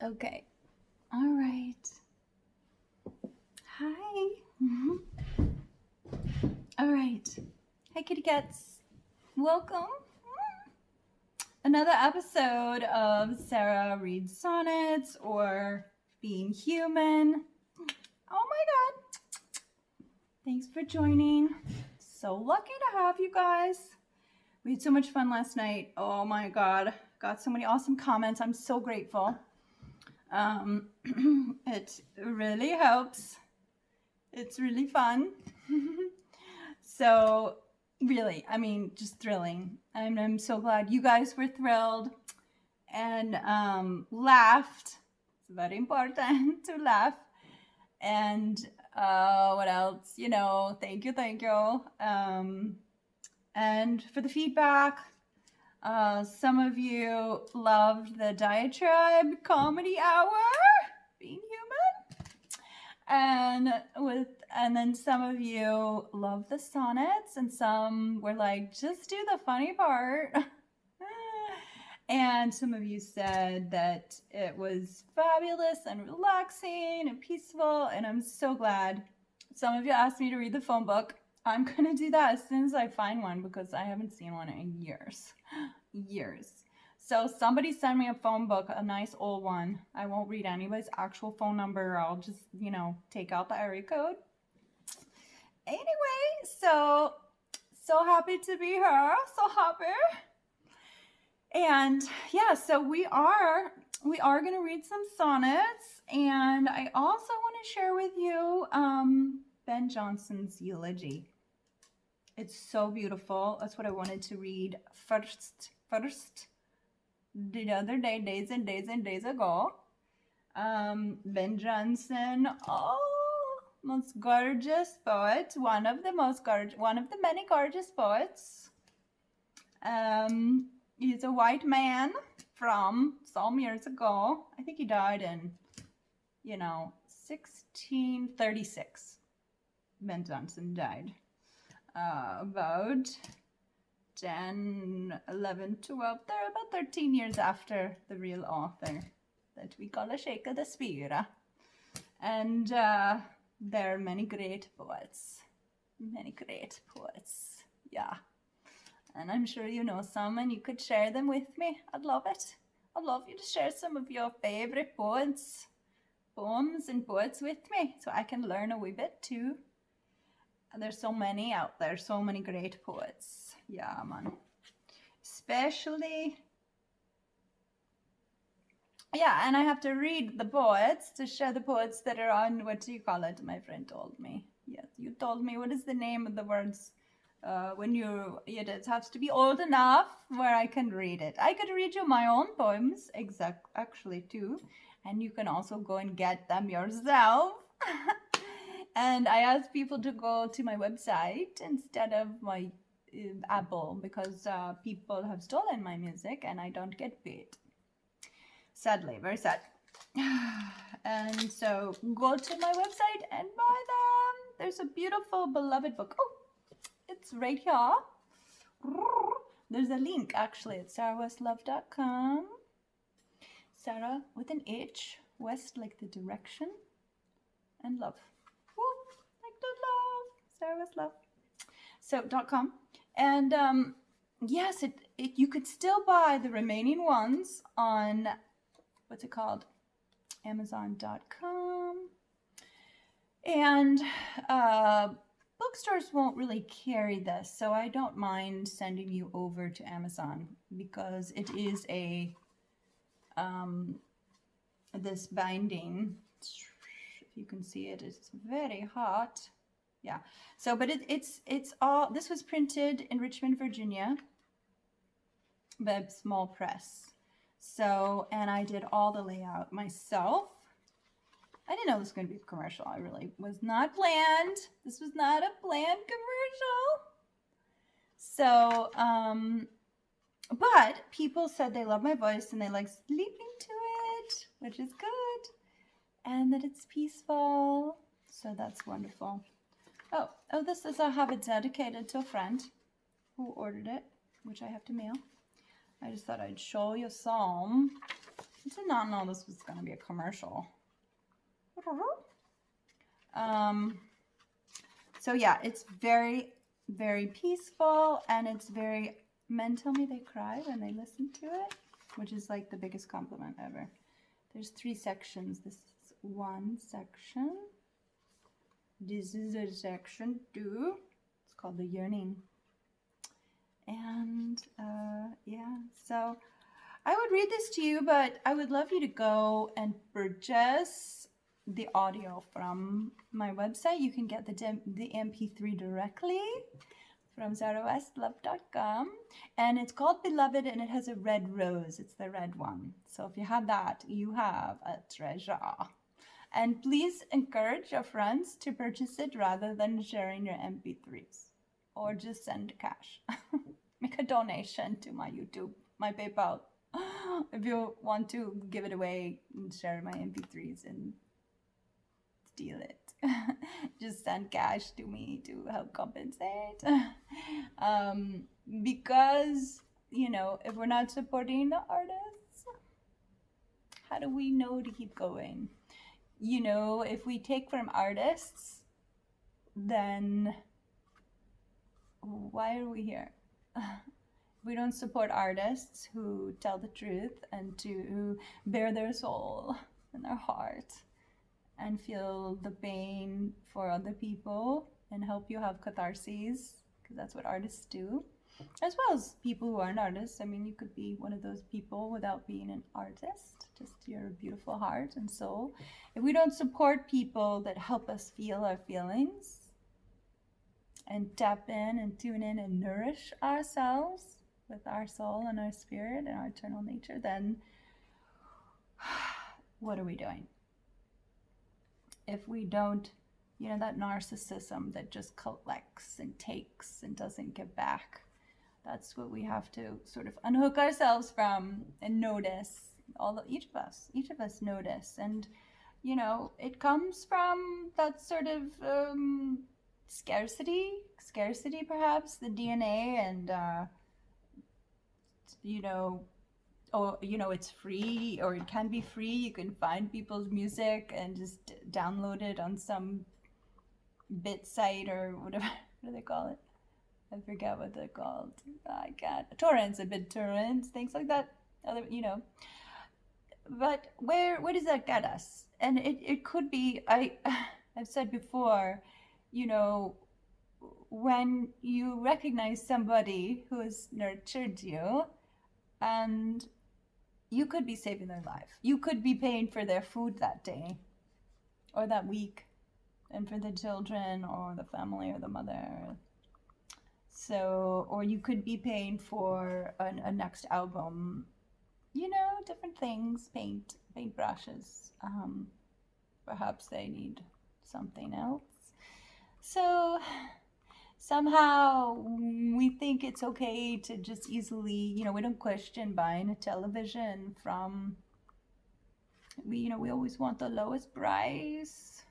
Okay. All right. Hi. All right. Hi, kitty cats. Welcome. Another episode of Sarah Reads Sonnets or Being Human. Oh my God. Thanks for joining. So lucky to have you guys. We had so much fun last night. Oh my God. Got so many awesome comments. I'm so grateful. It really helps. It's really fun. So really, I mean, just thrilling. I'm so glad you guys were thrilled and laughed. It's very important to laugh. And what else? Thank you. And for the feedback, some of you loved the diatribe comedy hour, being human, and then some of you loved the sonnets, and some were like, just do the funny part. And some of you said that it was fabulous and relaxing and peaceful, and I'm so glad. Some of you asked me to read the phone book. I'm gonna do that as soon as I find one because I haven't seen one in years. So somebody send me a phone book, a nice old one. I won't read anybody's actual phone number. I'll just, take out the area code. Anyway, so happy to be here. So happy. And yeah, so we are going to read some sonnets, and I also want to share with you Ben Jonson's eulogy. It's so beautiful. That's what I wanted to read first the other day, days and days ago. Ben Jonson, most gorgeous poet, one of the many gorgeous poets. He's a white man from some years ago. I think he died in, 1636. Ben Jonson died. About 10, 11, 12, they're about 13 years after the real author that we call a Shake of the Spear. And there are many great poets. Yeah. And I'm sure you know some, and you could share them with me. I'd love it. I'd love you to share some of your favorite poems and poets with me so I can learn a wee bit too. And there's so many out there, so many great poets. Yeah, man. Especially, yeah, and I have to read the poets to share the poets that are on, what do you call it? My friend told me. Yes, you told me, what is the name of the words? When it has to be old enough where I can read it. I could read you my own poems, actually too, and you can also go and get them yourself. And I asked people to go to my website instead of my Apple because people have stolen my music and I don't get paid. Sadly, very sad. And so go to my website and buy them. There's a beautiful beloved book. Oh, it's right here. There's a link actually at sarahwestlove.com. Sarah with an H, west like the direction, and love. Woo, like the love. Sarah West Love. So .com. And yes, you could still buy the remaining ones on, what's it called? Amazon.com. And bookstores won't really carry this, so I don't mind sending you over to Amazon because it is a this binding. If you can see it, it's very hot. Yeah. So, but it's all. This was printed in Richmond, Virginia, by a small press. So, and I did all the layout myself. I didn't know this was going to be a commercial. I really was not planned. This was not a planned commercial. So, but people said they love my voice and they like sleeping to it, which is good. And that it's peaceful. So that's wonderful. Oh, this is, I have it dedicated to a friend who ordered it, which I have to mail. I just thought I'd show you some. did not know this was going to be a commercial. So yeah, it's very, very peaceful, and it's very, men tell me they cry when they listen to it, which is like the biggest compliment ever. There's 3 sections. This is 1 section. This is a section 2. It's called The Yearning. And yeah, so I would read this to you, but I would love you to go and purchase the audio from my website. You can get the MP3 directly from sarahwestlove.com, and it's called Beloved, and it has a red rose. It's the red one. So if you have that, you have a treasure. And please encourage your friends to purchase it rather than sharing your MP3s, or just send cash. Make a donation to my YouTube, my PayPal, if you want to give it away and share my MP3s and steal it. Just send cash to me to help compensate. Because, you know, if we're not supporting the artists, how do we know to keep going? You know, if we take from artists, then why are we here? We don't support artists who tell the truth and who bare their soul and their heart and feel the pain for other people and help you have catharses, because that's what artists do, as well as people who aren't artists. I mean, you could be one of those people without being an artist, just your beautiful heart and soul. If we don't support people that help us feel our feelings and tap in and tune in and nourish ourselves with our soul and our spirit and our eternal nature, then what are we doing? If we don't, you know, that narcissism that just collects and takes and doesn't give back, that's what we have to sort of unhook ourselves from and notice. Each of us notice. And, you know, it comes from that sort of scarcity perhaps, the DNA, and you know, or, you know, it's free, or it can be free. You can find people's music and just download it on some bit site or whatever. What do they call it? I forget what they're called. I can't. Torrents, BitTorrents, things like that. Other, you know. But where does that get us? And it could be, I've said before, you know, when you recognize somebody who has nurtured you, and you could be saving their life. You could be paying for their food that day or that week, and for the children or the family or the mother. So, or you could be paying for a next album, you know, different things, paint brushes. Perhaps they need something else. So somehow we think it's okay to just easily, you know, we don't question buying a television from, we always want the lowest price,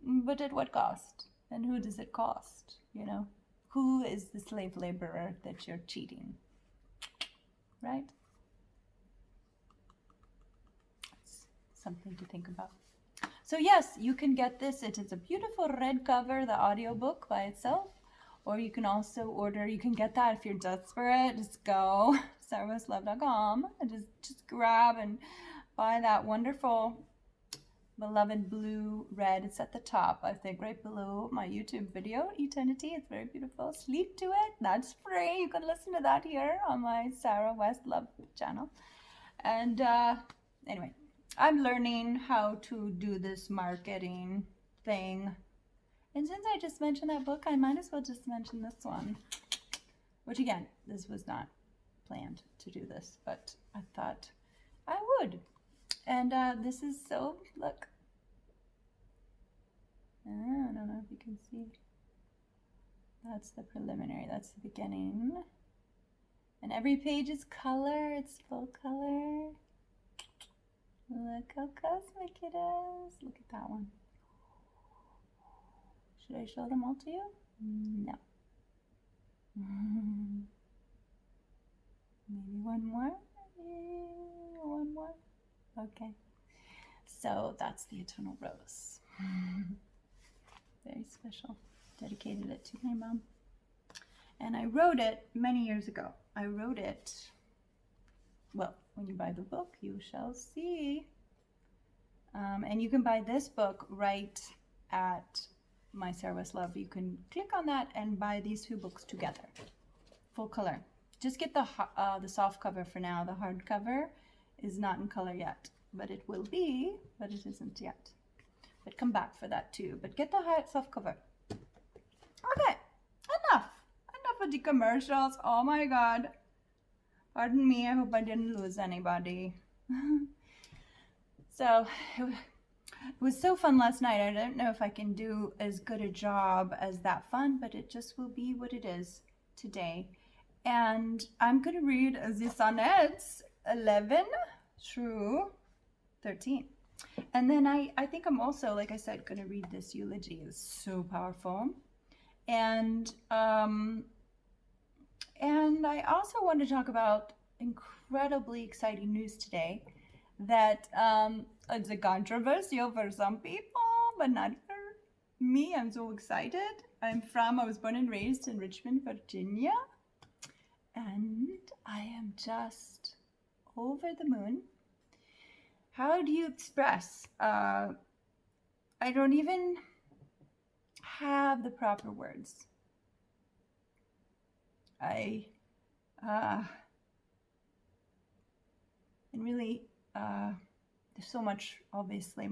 but at what cost? And who does it cost? You know, who is the slave laborer that you're cheating, right? It's something to think about. So yes, you can get this. It is a beautiful red cover, the audiobook by itself. Or you can also order, you can get that if you're desperate. Just go sarahwestlove.com and just grab and buy that wonderful beloved blue red. It's at the top, I think, right below my YouTube video, Eternity. It's very beautiful. Sleep to it. That's free. You can listen to that here on my Sarah West Love channel. And anyway, I'm learning how to do this marketing thing. And since I just mentioned that book, I might as well just mention this one. Which again, this was not planned to do this, but I thought I would. And this is so, look. I don't know if you can see. That's the preliminary, that's the beginning. And every page is color, it's full color. Look how cosmic it is. Look at that one. Should I show them all to you? No. Maybe one more? Maybe one more? Okay. So that's the Eternal Rose. Very special. Dedicated it to my mom. And I wrote it many years ago. I wrote it, well, when you buy the book, you shall see. And you can buy this book right at My Saralina Love. You can click on that and buy these two books together, full color. Just get the soft cover for now. The hard cover is not in color yet, but it will be, but it isn't yet. But come back for that too. But get the soft cover. Okay, enough of the commercials. Oh my God. Pardon me, I hope I didn't lose anybody. So, it was so fun last night. I don't know if I can do as good a job as that fun, but it just will be what it is today. And I'm going to read the sonnets 11 through 13. And then I think I'm also, like I said, going to read this eulogy. It's so powerful. And I also want to talk about incredibly exciting news today that it's a controversial for some people, but not for me. I'm so excited. I was born and raised in Richmond, Virginia, and I am just over the moon. How do you express? I don't even have the proper words. And really, there's so much, obviously,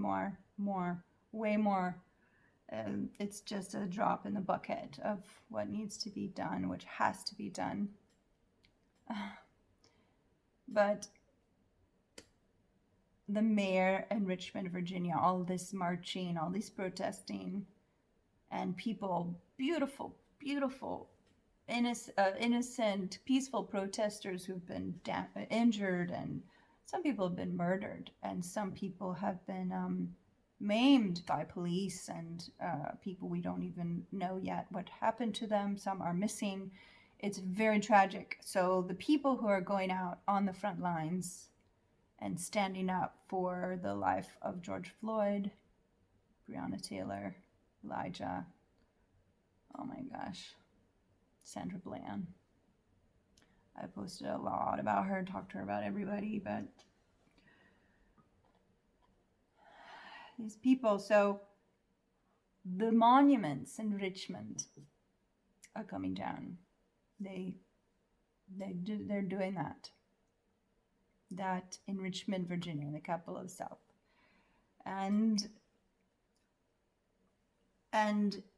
way more. It's just a drop in the bucket of what needs to be done, which has to be done. But the mayor in Richmond, Virginia, all this marching, all this protesting, and people, beautiful, innocent, peaceful protesters who've been injured, and some people have been murdered, and some people have been maimed by police, and people we don't even know yet what happened to them. Some are missing. It's very tragic. So the people who are going out on the front lines and standing up for the life of George Floyd, Breonna Taylor, Elijah, oh my gosh, Sandra Bland. I posted a lot about her, talked to her about everybody, but these people, so the monuments in Richmond are coming down. They're doing that in Richmond, Virginia, the capital of the South. And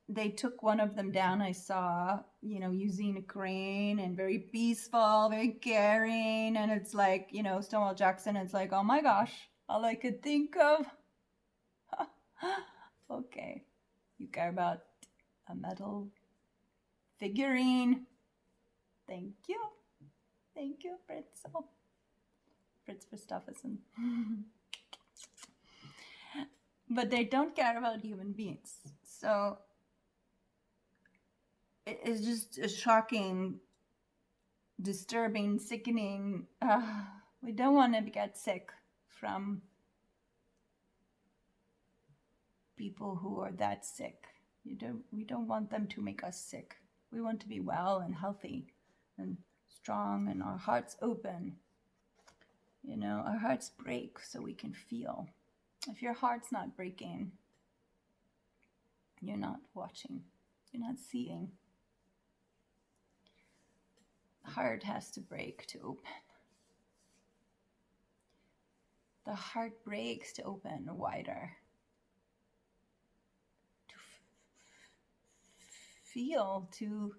they took one of them down. I saw, using a crane, and very peaceful, very caring. And it's like, Stonewall Jackson, it's like, oh my gosh, all I could think of. Okay, you care about a metal figurine. Thank you, Fritz. Oh, Fritz Verstaffen. But they don't care about human beings. So it's just a shocking, disturbing, sickening. We don't want to get sick from people who are that sick. We don't want them to make us sick. We want to be well and healthy and strong, and our hearts open. Our hearts break so we can feel. If your heart's not breaking, you're not watching, you're not seeing. The heart has to break to open. The heart breaks to open wider. To feel, to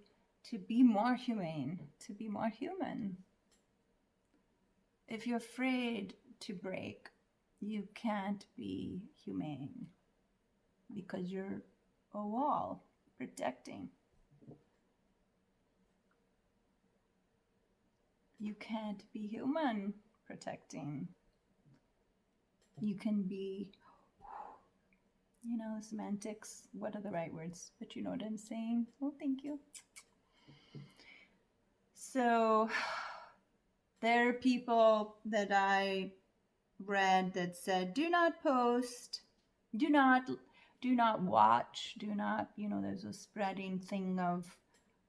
be more humane, to be more human. If you're afraid to break, you can't be humane, because you're a wall protecting. You can't be human protecting. You can be, semantics. What are the right words? But you know what I'm saying. Oh, thank you. So there are people that I read that said, do not post, do not watch, do not, there's a spreading thing of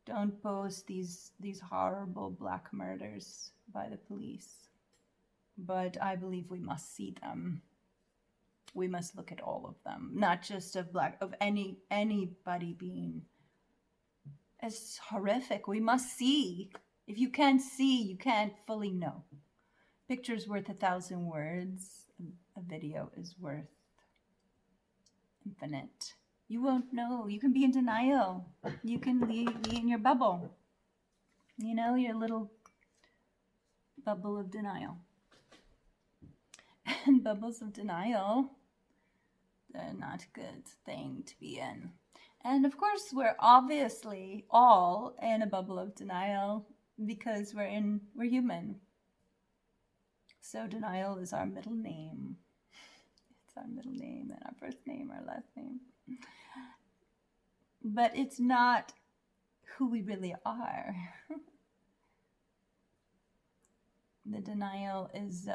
don't post these horrible black murders by the police. But I believe we must see them. We must look at all of them, not just of anybody being as horrific. We must see. If you can't see, you can't fully know. Picture's worth 1,000 words. A video is worth infinite. You won't know. You can be in denial. You can be in your bubble. Your little bubble of denial. And bubbles of denial, they're not a good thing to be in. And of course, we're obviously all in a bubble of denial because we're human. So denial is our middle name. It's our middle name and our first name, our last name. But it's not who we really are. The denial is,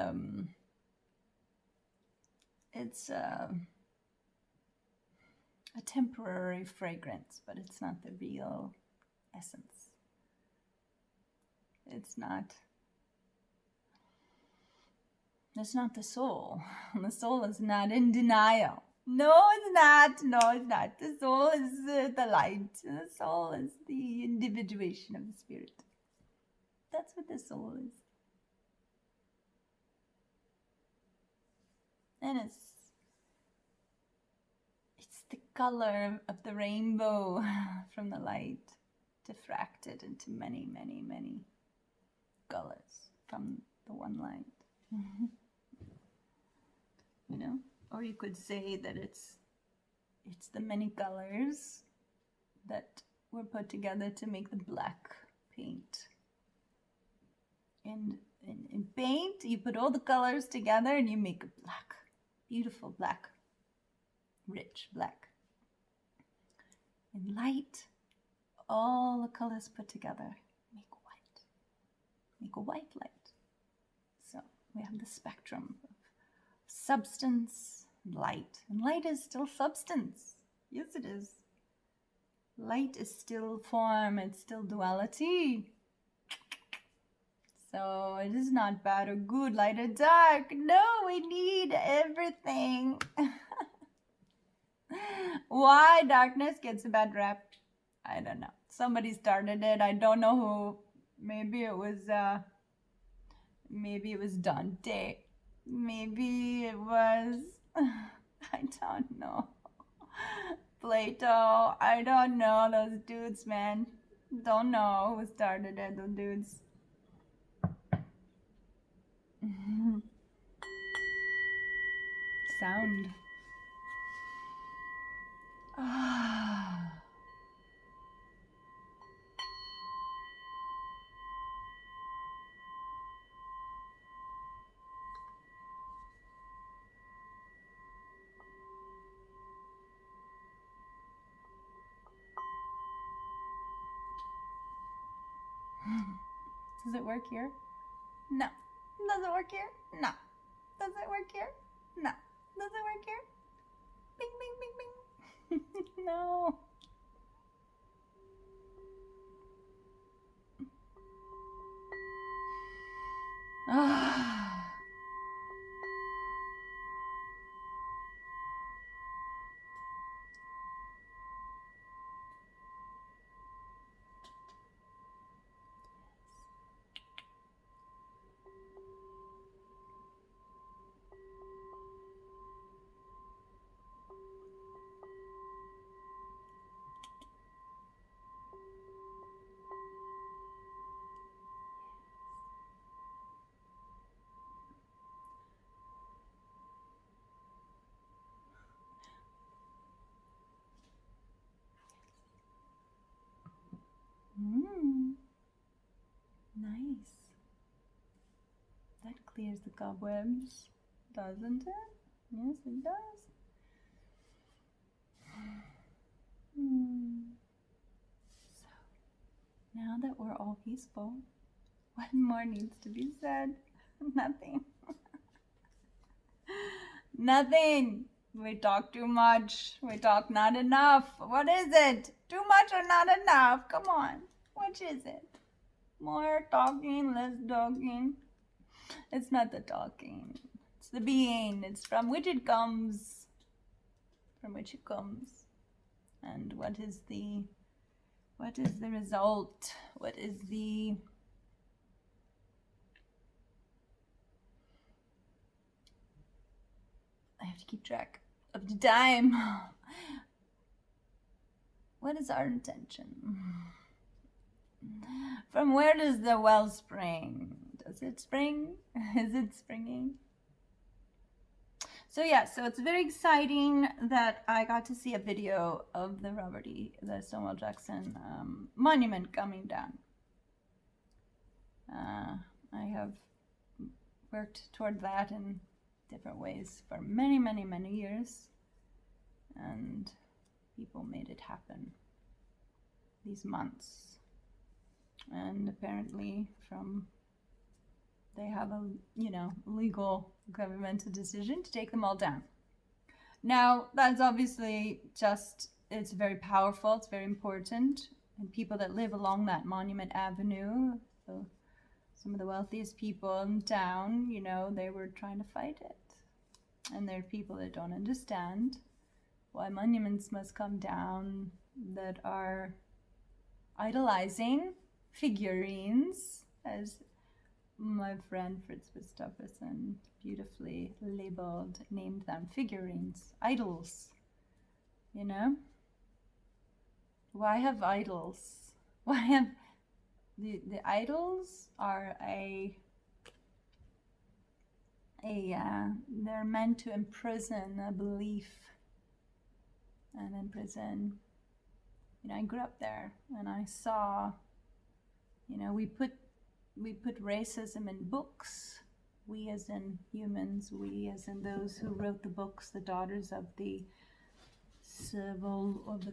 it's a temporary fragrance, but it's not the real essence. It's not the soul. The soul is not in denial. No, it's not. The soul is the light. The soul is the individuation of the spirit. That's what the soul is. And it's the color of the rainbow from the light, diffracted into many, many, many colors from the one light. Or you could say that it's the many colors that were put together to make the black paint. In paint, you put all the colors together and you make a black, beautiful black, rich black. In light, all the colors put together make a white light. So we have the spectrum of substance and light. And light is still substance. Yes, it is. Light is still form, it's still duality. So it is not bad or good, light or dark. No, we need everything. Why darkness gets a bad rap? I don't know. Somebody started it. I don't know who. Maybe it was Dante. Maybe it was I don't know. Plato. I don't know those dudes, man. Don't know who started it, those dudes. Sound. Does it work here? No. Does it work here? No. Does it work here? No. Does it work here? Bing, bing, bing, bing. No. Nice. That clears the cobwebs, doesn't it? Yes, it does. So, now that we're all peaceful, what more needs to be said? Nothing. Nothing. We talk too much. We talk not enough. What is it? Too much or not enough? Come on. Which is it? More talking, less talking. It's not the talking. It's the being. It's from which it comes. From which it comes. And what is the result? What is the I have to keep track of the time. What is our intention? From where does the well spring? Does it spring? Is it springing? So yeah, so it's very exciting that I got to see a video of the Stonewall Jackson monument coming down. I have worked toward that in different ways for many, many, many years, and people made it happen these months. And apparently they have a legal governmental decision to take them all down. Now that's obviously it's very powerful, it's very important, and people that live along that Monument Avenue, so some of the wealthiest people in town, they were trying to fight it. And there are people that don't understand why monuments must come down that are idolizing figurines, as my friend Fritz Christofferson beautifully named them figurines, idols. Why have idols? Why have the idols are they're meant to imprison a belief and imprison. I grew up there and I saw, we put racism in books. We as in humans, we as in those who wrote the books, the daughters of the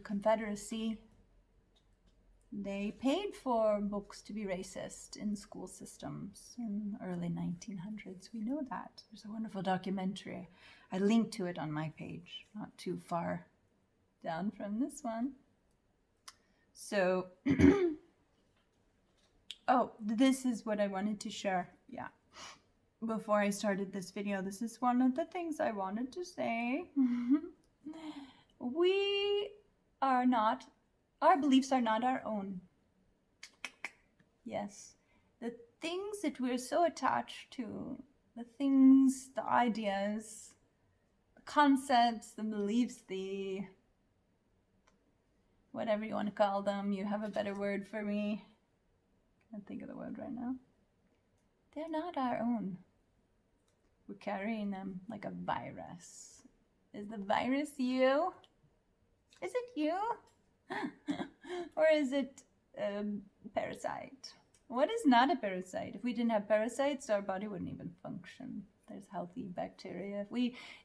Confederacy. They paid for books to be racist in school systems in the early 1900s. We know that. There's a wonderful documentary. I linked to it on my page, not too far down from this one. So, this is what I wanted to share. Yeah. Before I started this video, this is one of the things I wanted to say. Our beliefs are not our own. Yes. The things that we're so attached to, the ideas, the concepts, the beliefs, whatever you want to call them, you have a better word for me. Can't think of the word right now. They're not our own. We're carrying them like a virus. Is the virus you? Is it you? Or is it a parasite? What is not a parasite? If we didn't have parasites, our body wouldn't even function. There's healthy bacteria.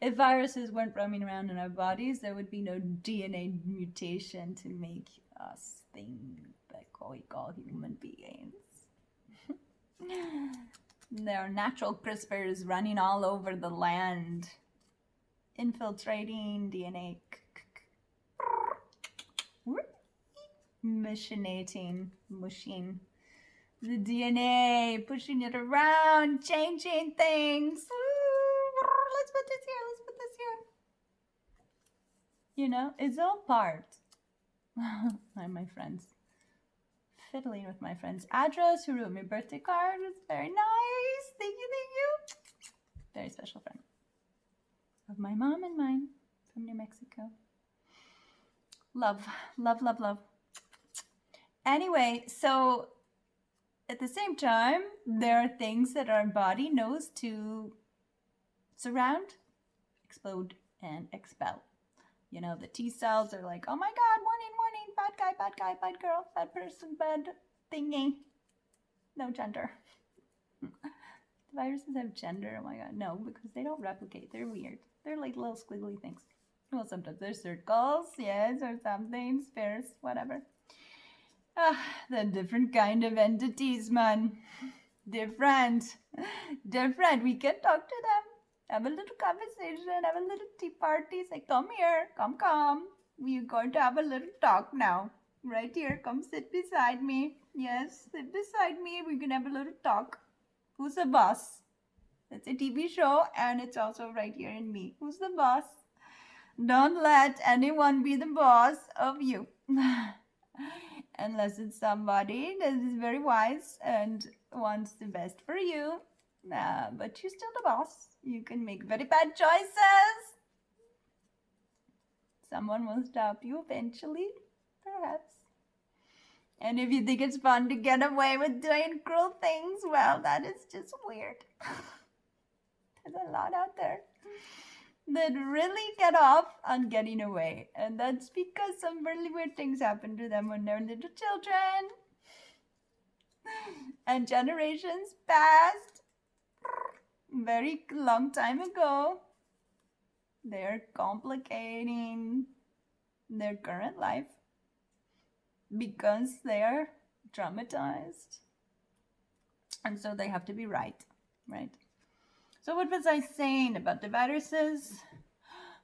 If viruses weren't roaming around in our bodies, there would be no DNA mutation to make us things like what we call human beings. There are natural CRISPRs running all over the land, infiltrating DNA, mushing the DNA, pushing it around, changing things. Let's put this here, let's put this here. It's all part. I'm my friends. Fiddling with my friend's address, who wrote me a birthday card. It's very nice. Thank you, thank you. Very special friend of my mom and mine from New Mexico. Love, love, love, love. Anyway, so at the same time, there are things that our body knows to surround, explode, and expel. The T cells are like, oh my God, warning, warning, bad guy, bad guy, bad girl, bad person, bad thingy. No gender. The viruses have gender, oh my God. No, because they don't replicate. They're weird. They're like little squiggly things. Well, sometimes they're circles, yes, or something, spheres, whatever. The different kind of entities, man. Different. We can talk to them. Have a little conversation, have a little tea party. Say, come here, come. We're going to have a little talk now. Right here, come sit beside me. Yes, sit beside me. We're going to have a little talk. Who's the boss? It's a TV show and it's also right here in me. Who's the boss? Don't let anyone be the boss of you. Unless it's somebody that is very wise and wants the best for you. But you're still the boss. You can make very bad choices. Someone will stop you eventually, perhaps. And if you think it's fun to get away with doing cruel things, well, that is just weird. There's a lot out there that really get off on getting away. And that's because some really weird things happen to them when they're little children. And generations past, very long time ago, they're complicating their current life because they're traumatized. And so they have to be right? So what was I saying about the viruses?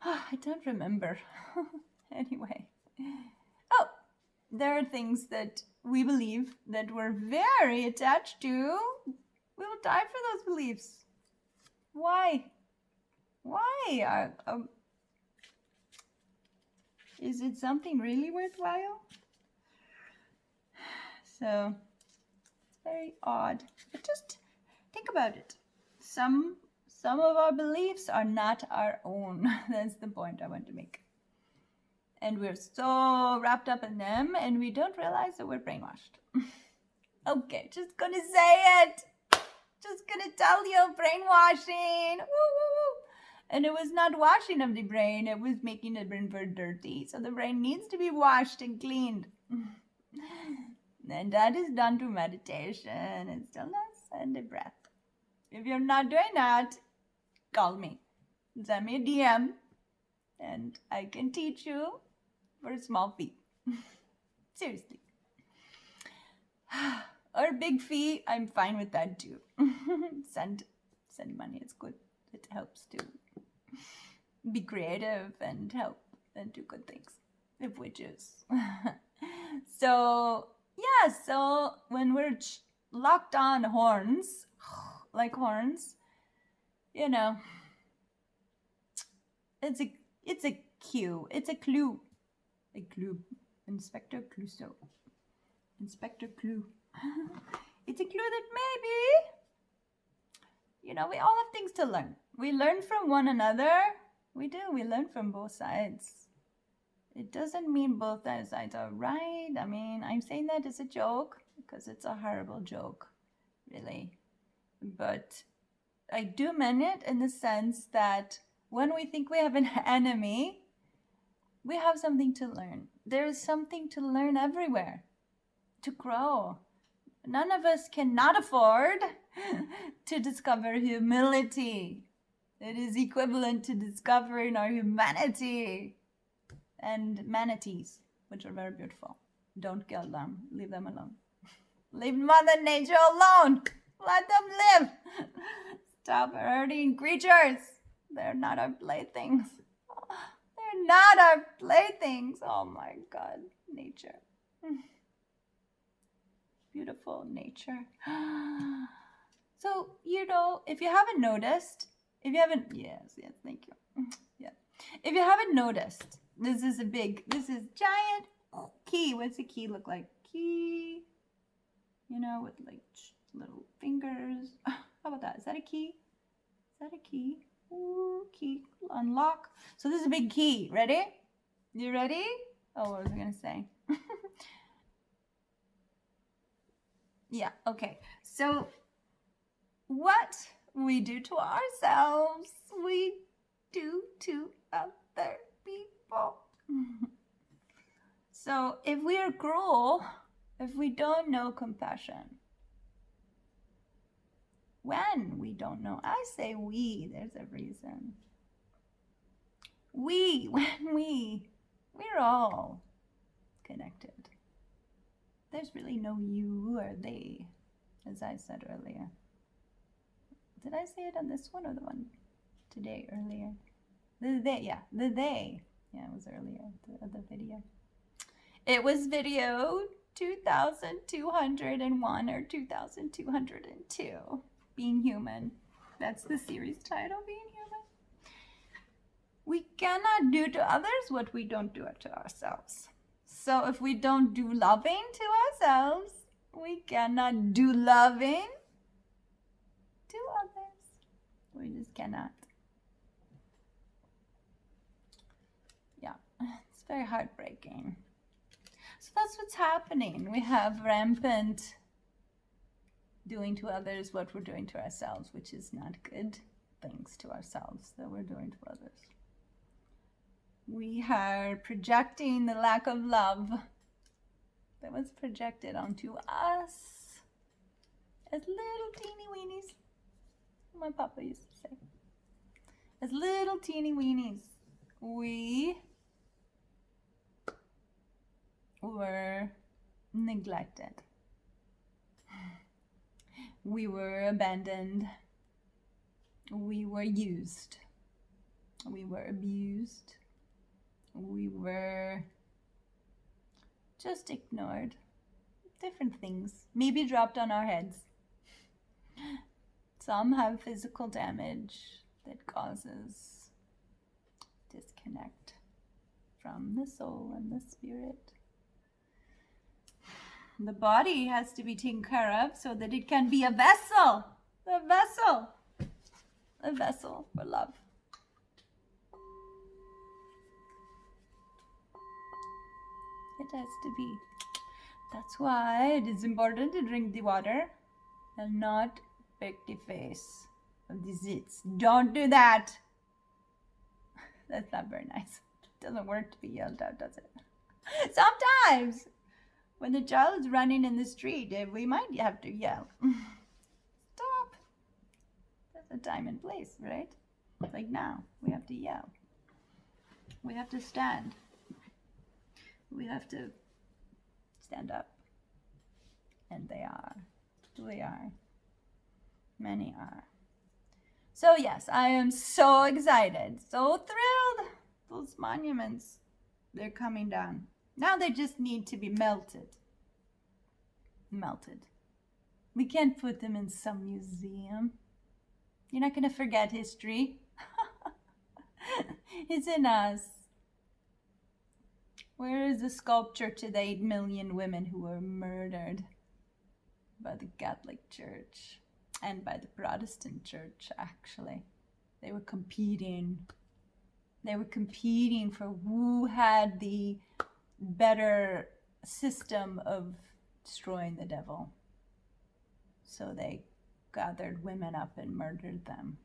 I don't remember. Anyway. Oh, there are things that we believe that we're very attached to. We will die for those beliefs. Why? Is it something really worthwhile? So, it's very odd. But just think about it. Some of our beliefs are not our own. That's the point I want to make. And we're so wrapped up in them and we don't realize that we're brainwashed. Okay, just gonna say it. Just gonna tell you, brainwashing. Woo. And it was not washing of the brain, it was making the brain very dirty. So the brain needs to be washed and cleaned. And that is done through meditation and stillness and the breath. If you're not doing that, call me. Send me a DM and I can teach you for a small fee. Seriously. Or a big fee, I'm fine with that too. Send money, it's good. It helps to be creative and help and do good things if we choose. So when we're locked on horns, like horns, it's a cue. It's a clue. A clue. Inspector Clouseau. Inspector Clue. It's a clue that maybe, we all have things to learn. We learn from one another. We do. We learn from both sides. It doesn't mean both sides are right. I mean, I'm saying that as a joke because it's a horrible joke, really. But I do mean it in the sense that when we think we have an enemy, we have something to learn. There is something to learn everywhere, to grow. None of us cannot afford to discover humility. It is equivalent to discovering our humanity. And manatees, which are very beautiful. Don't kill them. Leave them alone. Leave Mother Nature alone. Let them live. Stop hurting creatures. They're not our playthings. They're not our playthings. Oh my God, nature. Beautiful nature. So, if you haven't noticed, yes, thank you. Yeah. If you haven't noticed, this is giant key. What's a key look like? Key, with like little fingers. How about that? Is that a key? Ooh, key, unlock. So this is a big key. Ready? You ready? Oh, what was I gonna say? Yeah, okay. So what we do to ourselves, we do to other people. So if we are cruel, if we don't know compassion, when we don't know, I say we, there's a reason. We're all connected. There's really no you or they, as I said earlier. Did I say it on this one or the one today, earlier. The day. Yeah, it was earlier, the other video. It was video 2201 or 2202. Being human. That's the series title, Being Human. We cannot do to others what we don't do to ourselves. So if we don't do loving to ourselves, we cannot do loving to others. We just cannot. Yeah, it's very heartbreaking. So that's what's happening. We have rampant doing to others what we're doing to ourselves, which is not good things to ourselves that we're doing to others. We are projecting the lack of love that was projected onto us as little teeny weenies. My papa used to say. As little teeny weenies, we were neglected. We were abandoned. We were used. We were abused. We were just ignored. Different things, maybe dropped on our heads. Some have physical damage that causes disconnect from the soul and the spirit. The body has to be taken care of so that it can be a vessel for love. It has to be. That's why it is important to drink the water and not pick the face of the zits. Don't do that. That's not very nice. It doesn't work to be yelled at, does it? Sometimes when the child is running in the street, we might have to yell. Stop. There's a time and place, right? Like now, we have to yell. We have to stand. We have to stand up. And they are. We are. Many are. So yes, I am so excited, so thrilled. Those monuments, they're coming down. Now they just need to be melted. Melted. We can't put them in some museum. You're not going to forget history. It's in us. Where is the sculpture to the 8 million women who were murdered by the Catholic Church and by the Protestant Church, actually? They were competing. They were competing for who had the better system of destroying the devil. So they gathered women up and murdered them